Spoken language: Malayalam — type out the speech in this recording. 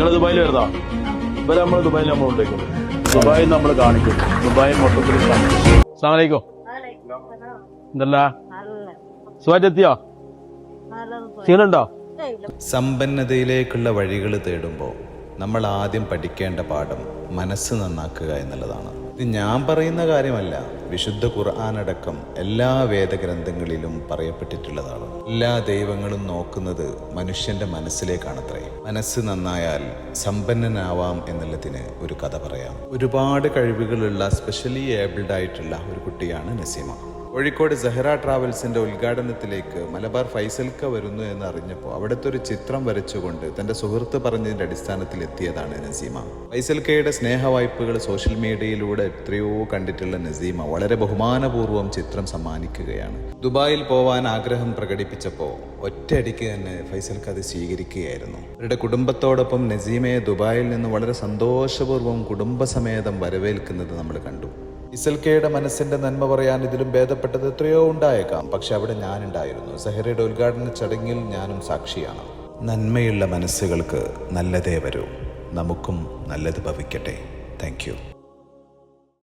നിങ്ങൾ ദുബായിൽ വരുന്നോ? ഇവരെ നമ്മൾ ദുബായിൽ നമ്മൾ കൊണ്ടേക്കുന്നു. ദുബായിൽ നമ്മൾ കാണിക്കും. ദുബായിൽ മൊത്തത്തിൽ കാണിക്കും. അസ്സലാമു അലൈക്കും. എന്തല്ല സുഖായിട്ടെത്തിയോ? ക്ഷീണുണ്ടോ? സമ്പന്നതയിലേക്കുള്ള വഴികൾ തേടുമ്പോൾ നമ്മൾ ആദ്യം പഠിക്കേണ്ട പാഠം മനസ്സ് നന്നാക്കുക എന്നുള്ളതാണ്. ഇത് ഞാൻ പറയുന്ന കാര്യമല്ല, വിശുദ്ധ ഖുർആനടക്കം എല്ലാ വേദഗ്രന്ഥങ്ങളിലും പറയപ്പെട്ടിട്ടുള്ളതാണ്. എല്ലാ ദൈവങ്ങളും നോക്കുന്നത് മനുഷ്യന്റെ മനസ്സിലേക്കാണത്രേ. മനസ്സ് നന്നായാൽ സമ്പന്നനാവാം എന്നുള്ളതിന് ഒരു കഥ പറയാം. ഒരുപാട് കഴിവുകളുള്ള സ്പെഷ്യലി ഏബിൾഡ് ആയിട്ടുള്ള ഒരു കുട്ടിയാണ് നസീമ. കോഴിക്കോട് സെഹ്റ ട്രാവൽസിന്റെ ഉദ്ഘാടനത്തിലേക്ക് മലബാർ ഫൈസൽക്ക വരുന്നു എന്ന് അറിഞ്ഞപ്പോൾ അവിടുത്തെ ഒരു ചിത്രം വരച്ചുകൊണ്ട് തന്റെ സുഹൃത്ത് പറഞ്ഞതിന്റെ അടിസ്ഥാനത്തിൽ എത്തിയതാണ് നസീമ. ഫൈസൽക്കയുടെ സ്നേഹവായ്പകൾ സോഷ്യൽ മീഡിയയിലൂടെ എത്രയോ കണ്ടിട്ടുള്ള നസീമ വളരെ ബഹുമാനപൂർവ്വം ചിത്രം സമ്മാനിക്കുകയാണ്. ദുബായിൽ പോവാൻ ആഗ്രഹം പ്രകടിപ്പിച്ചപ്പോൾ ഒറ്റയടിക്ക് തന്നെ ഫൈസൽക്ക അത് സ്വീകരിക്കുകയായിരുന്നു. അവരുടെ കുടുംബത്തോടൊപ്പം നസീമയെ ദുബായിൽ നിന്ന് വളരെ സന്തോഷപൂർവ്വം കുടുംബസമേതം വരവേൽക്കുന്നത് നമ്മൾ കണ്ടു. ഫൈസൽക്കയുടെ മനസ്സിന്റെ നന്മ പറയാൻ ഇതിലും ഭേദപ്പെട്ടത് എത്രയോ ഉണ്ടായേക്കാം. പക്ഷെ അവിടെ ഞാനുണ്ടായിരുന്നു. സെഹ്റയുടെ ഉദ്ഘാടന ചടങ്ങിൽ ഞാനും സാക്ഷിയാണ്. നന്മയുള്ള മനസ്സുകൾക്ക് നല്ലതേ വരൂ. നമുക്കും നല്ലത് ഭവിക്കട്ടെ. Thank you.